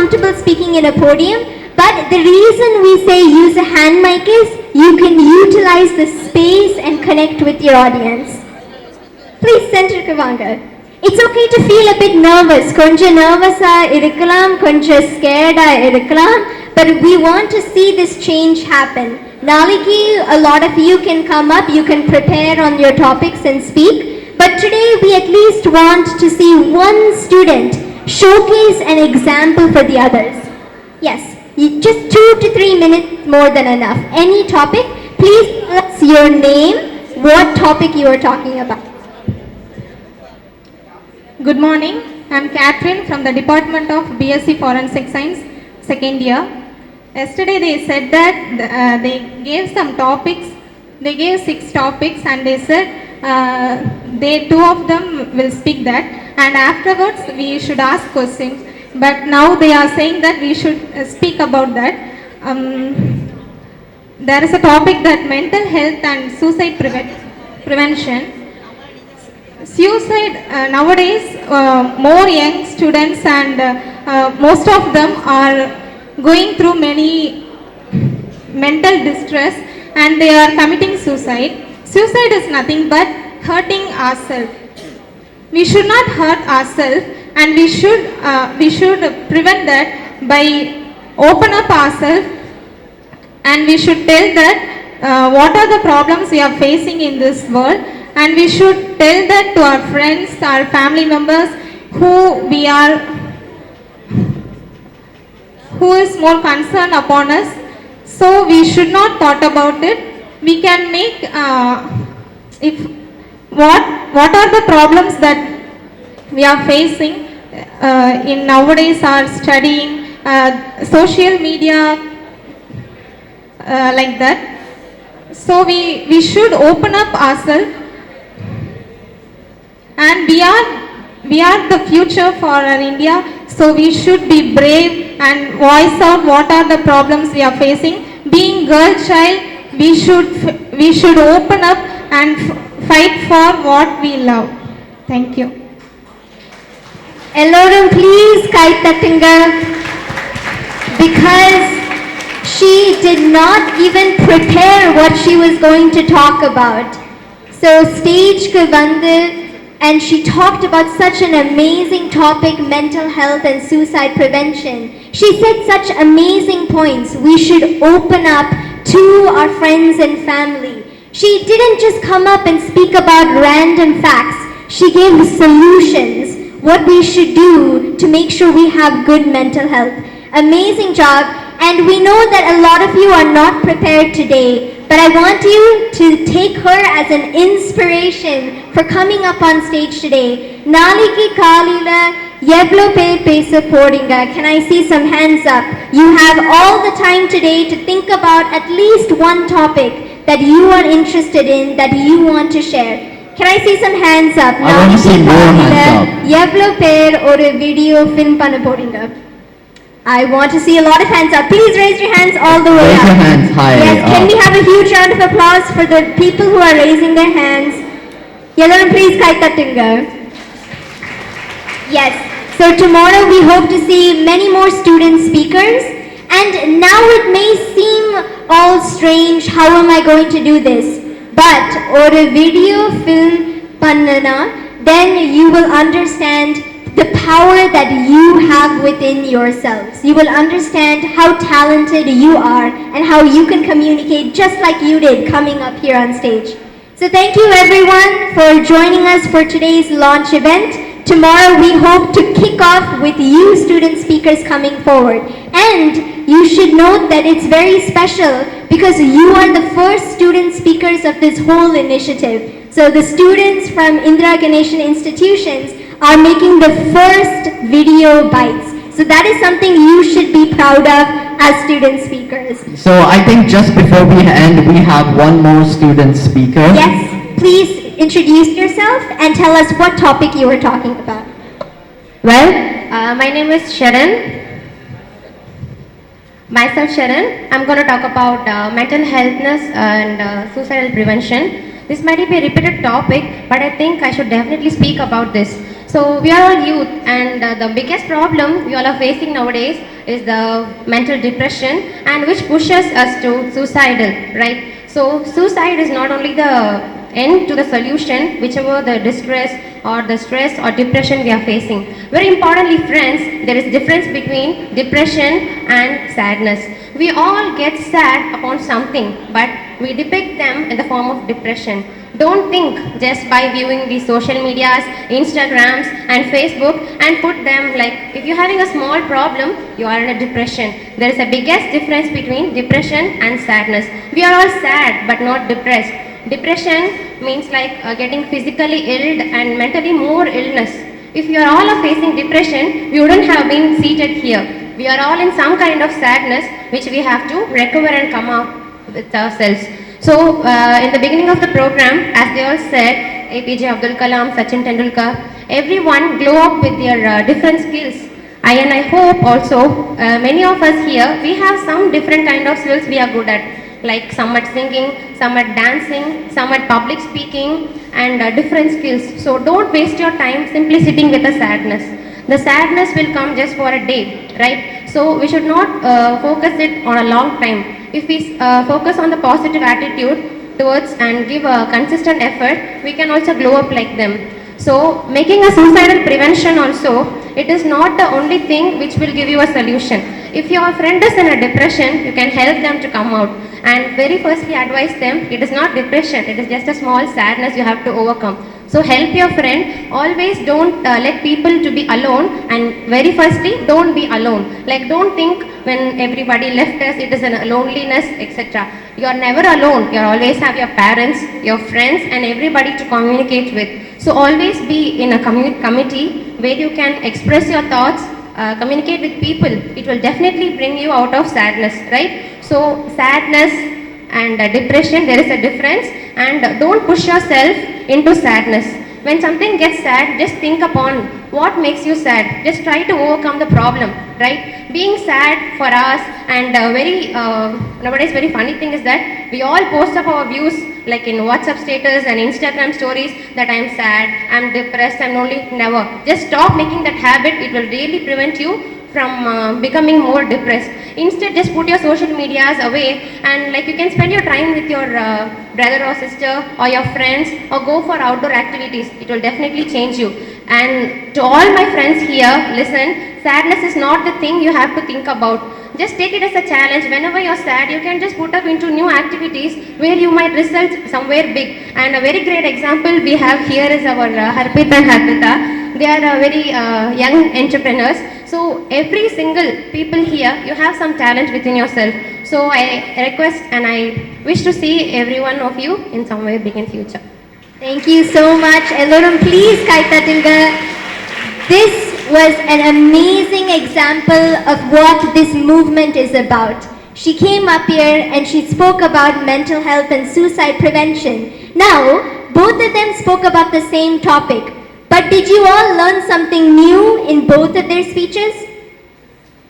comfortable speaking in a podium, but the reason we say use a hand mic is you can utilize the space and connect with your audience. Please center Kavanga. It's okay to feel a bit nervous. Konja nervous-a irukkalam, konja scared-a irukkalam, but we want to see this change happen. Naliki, a lot of you can come up, you can prepare on your topics and speak, but today we at least want to see one student showcase an example for the others. Yes, just 2 to 3 minutes more than enough. Any topic, please tell us your name, what topic you are talking about. Good morning, I am Catherine from the Department of BSc Forensic Science, second year. Yesterday they said that they gave some topics, they gave 6 topics and they said two of them will speak that and afterwards we should ask questions. But now they are saying that we should speak about that. There is a topic that mental health and suicide prevention. Suicide nowadays, more young students and most of them are going through many mental distress and they are committing suicide. Suicide is nothing but hurting ourselves. We should not hurt ourselves and we should prevent that by open up ourselves and we should tell that what are the problems we are facing in this world and we should tell that to our friends, our family members who is more concerned upon us. So we should not thought about it. We can make what are the problems that we are facing in nowadays are studying social media like that. So we should open up ourselves and we are the future for our India. So we should be brave and voice out what are the problems we are facing. Being girl child, we should open up and fight for what we love. Thank you. Ellorum, please kite tattunga, because she did not even prepare what she was going to talk about. So stage ku vandu and she talked about such an amazing topic, mental health and suicide prevention. She said such amazing points. We should open up to our friends and family. She didn't just come up and speak about random facts. She gave solutions, what we should do to make sure we have good mental health. Amazing job. And we know that a lot of you are not prepared today, but I want you to take her as an inspiration for coming up on stage today. Naliki Kalila Yevlo pe pesa podinga. Can I see some hands up? You have all the time today to think about at least one topic that you are interested in, that you want to share. Can I see some hands up? I want to see more hands up. Yevlo per or a video film panna podinga. I want to see a lot of hands up. Please raise your hands all the way up. Raise your hands high. Yes, can we have a huge round of applause for the people who are raising their hands? Yellow, please kite tattunga. Yes, so tomorrow we hope to see many more student speakers. And now it may seem all strange, how am I going to do this? But or a video film pannana, then you will understand the power that you have within yourselves. You will understand how talented you are and how you can communicate just like you did coming up here on stage. So thank you everyone for joining us for today's launch event. Tomorrow we hope to kick off with you student speakers coming forward. And you should note that it's very special because you are the first student speakers of this whole initiative. So the students from Indira Ganesan institutions are making the first video bites. So that is something you should be proud of as student speakers. So I think just before we end, we have one more student speaker. Yes, please introduce yourself and tell us what topic you are talking about. Well, my name is Sharon. Myself Sharon. I'm going to talk about mental healthness and suicidal prevention. This might be a repeated topic, but I think I should definitely speak about this. So we are all youth, and the biggest problem we all are facing nowadays is the mental depression, and which pushes us to suicidal, right? So suicide is not only the end to the solution, whichever the distress or the stress or depression we are facing. Very importantly, friends, there is difference between depression and sadness. We all get sad upon something, but we depict them in the form of depression. Don't think just by viewing these social medias, Instagrams and Facebook and put them like, if you're having a small problem, you are in a depression. There is a biggest difference between depression and sadness. We are all sad but not depressed. Depression means like getting physically ill and mentally more illness. If you are all facing depression, we wouldn't have been seated here. We are all in some kind of sadness which we have to recover and come out with ourselves. So, in the beginning of the program, as they all said, APJ Abdul Kalam, Sachin Tendulkar, everyone glow up with their different skills. I hope also many of us here, we have some different kind of skills we are good at, like some at singing, some at dancing, some at public speaking, and different skills. So don't waste your time simply sitting with the sadness. The sadness will come just for a day, right? So we should not focus it on a long time. If we focus on the positive attitude towards and give a consistent effort, we can also glow up like them. So making a suicidal prevention also, it is not the only thing which will give you a solution. If your friend is in a depression, you can help them to come out. And very firstly advise them, it is not depression, it is just a small sadness you have to overcome. So help your friend. Always don't let people to be alone, and very firstly don't be alone. Like don't think when everybody left us it is a loneliness, etc. You are never alone. You always have your parents, your friends and everybody to communicate with. So always be in a committee where you can express your thoughts, communicate with people. It will definitely bring you out of sadness, right? So sadness and depression, there is a difference, and don't push yourself into sadness. When something gets sad, just think upon what makes you sad. Just try to overcome the problem, right? Being sad for us, and nowadays very funny thing is that we all post up our views like in WhatsApp status and Instagram stories that I'm sad, I'm depressed, I'm lonely. Never. Just stop making that habit. It will really prevent you from becoming more depressed. Instead, just put your social medias away, and like you can spend your time with your brother or sister or your friends, or go for outdoor activities. It will definitely change you. And to all my friends here, listen, sadness is not the thing you have to think about. Just take it as a challenge. Whenever you're sad, you can just put up into new activities where you might result somewhere big. And a very great example we have here is our Harpita and Harpita. They are very young entrepreneurs. So every single people here, you have some talent within yourself. So I request and I wish to see every one of you in some way big in future. Thank you so much. Elorum, please Kaitatilga. This was an amazing example of what this movement is about. She came up here and she spoke about mental health and suicide prevention. Now, both of them spoke about the same topic. But did you all learn something new in both of their speeches?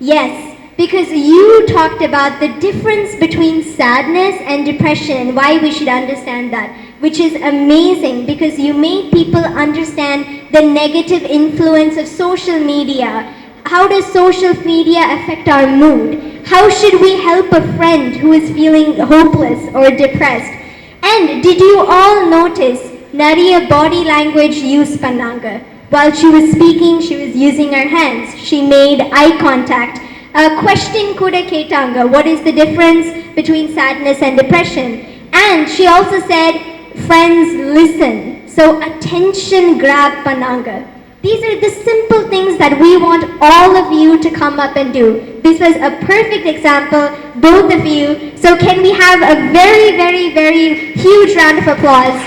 Yes, because you talked about the difference between sadness and depression and why we should understand that, which is amazing because you made people understand the negative influence of social media. How does social media affect our mood? How should we help a friend who is feeling hopeless or depressed? And did you all notice Nariya body language use pannanga? While she was speaking, she was using her hands. She made eye contact. A question kuda ketanga. What is the difference between sadness and depression? And she also said, friends, listen. So attention grab pannanga. These are the simple things that we want all of you to come up and do. This was a perfect example, both of you. So can we have a very, very, very huge round of applause?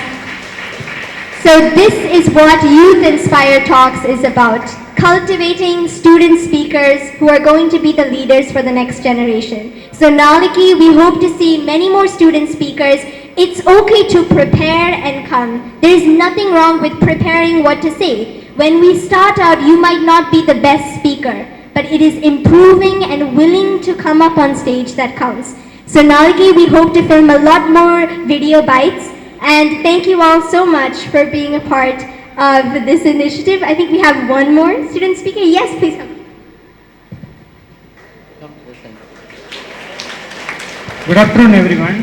So this is what Youth Inspire Talks is about. Cultivating student speakers who are going to be the leaders for the next generation. So Naliki, we hope to see many more student speakers. It's okay to prepare and come. There's nothing wrong with preparing what to say. When we start out, you might not be the best speaker, but it is improving and willing to come up on stage that counts. So Naliki, we hope to film a lot more video bites. And thank you all so much for being a part of this initiative. I think we have one more student speaker. Yes, please come. Good afternoon, everyone.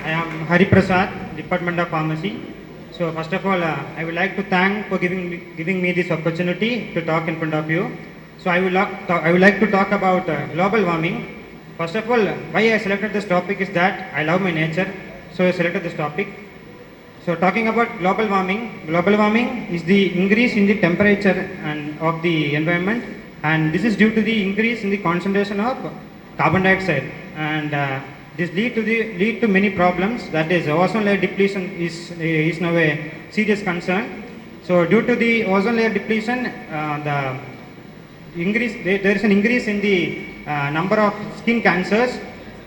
I am Hari Prasad, Department of Pharmacy. So first of all, I would like to thank for giving me this opportunity to talk in front of you. So I would like to talk about global warming. First of all, why I selected this topic is that I love my nature, so I selected this topic. So talking about global warming is the increase in the temperature and of the environment, and this is due to the increase in the concentration of carbon dioxide, and this lead to many problems. That is, ozone layer depletion is now a serious concern. So due to the ozone layer depletion, there is an increase in the number of skin cancers.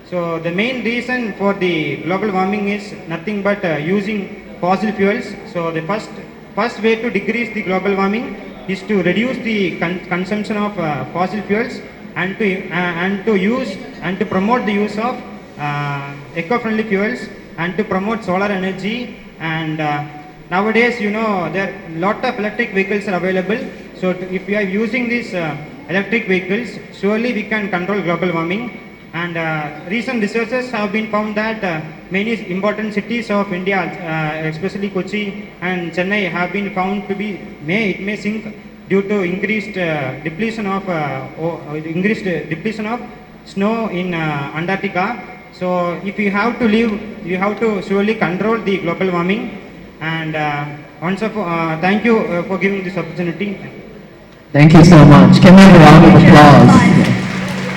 So the main reason for the global warming is nothing but using fossil fuels. So the first way to decrease the global warming is to reduce the consumption of fossil fuels and to promote the use of eco-friendly fuels and to promote solar energy. And nowadays, there are lot of electric vehicles are available. So if we are using these electric vehicles, surely we can control global warming. And recent researches have been found that many important cities of India, especially Kochi and Chennai, have been found to be may sink due to increased depletion of snow in Antarctica. So if you have to live, you have to surely control the global warming. And thank you for giving this opportunity. Thank you so much. Can we have a round of applause?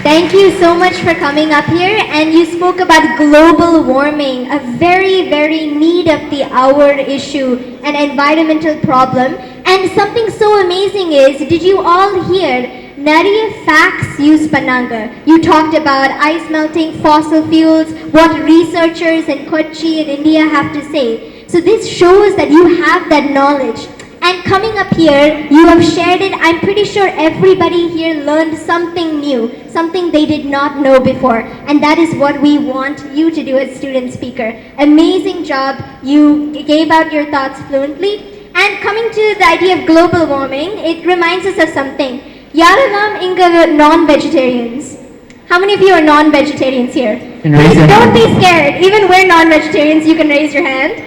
Thank you so much for coming up here, and you spoke about global warming, a very, very need of the hour issue, an environmental problem. And something so amazing is, did you all hear Nariya facts use Pananga? You talked about ice melting, fossil fuels, what researchers in Kochi in India have to say. So this shows that you have that knowledge. And coming up here, you have shared it. I'm pretty sure everybody here learned something new, something they did not know before. And that is what we want you to do as student speaker. Amazing job. You gave out your thoughts fluently. And coming to the idea of global warming, it reminds us of something. Yaralam inga non-vegetarians. How many of you are non-vegetarians here? Please don't be scared. Even we're non-vegetarians, you can raise your hand.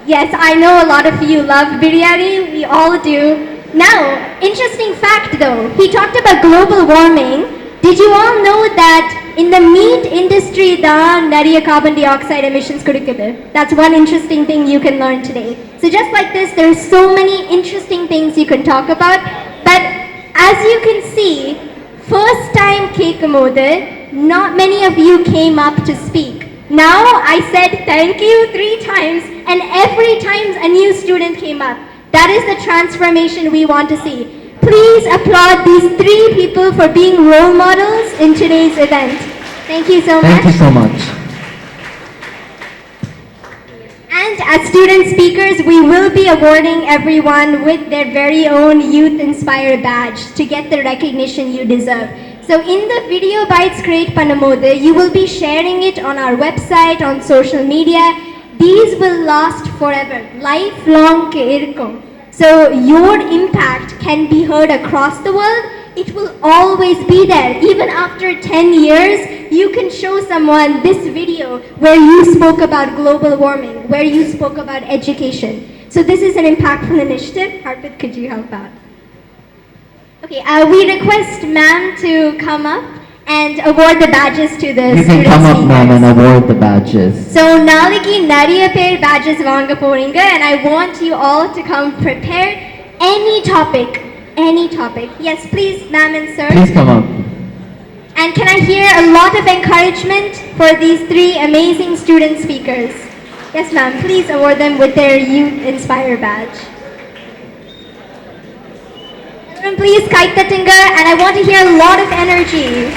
Yes, I know a lot of you love biryani, we all do. Now, interesting fact though, he talked about global warming. Did you all know that in the meat industry, nariya carbon dioxide emissions kudukkudu? That's one interesting thing you can learn today. So just like this, there's so many interesting things you can talk about. But as you can see, first time kekumode, not many of you came up to speak. Now I said thank you 3 times, and every time a new student came up. That is the transformation we want to see. Please applaud these 3 people for being role models in today's event. Thank you so much. Thank you so much. And as student speakers, we will be awarding everyone with their very own Youth Inspire badge to get the recognition you deserve. So in the video bites create Panamode, you will be sharing it on our website, on social media. These will last forever, lifelong ke irkum. So your impact can be heard across the world. It will always be there. Even after 10 years, you can show someone this video where you spoke about global warming, where you spoke about education. So this is an impactful initiative. Harpit, could you help out? Okay, we request ma'am to come up and award the badges to the students. You can come up, ma'am, and award the badges. So, naliki nariya per badges vaanga poringa, and I want you all to come prepared. Any topic. Yes, please, ma'am and sir. Please come up. And can I hear a lot of encouragement for these 3 amazing student speakers? Yes, ma'am, please award them with their Youth Inspire badge. Please kite the tinga, and I want to hear a lot of energy.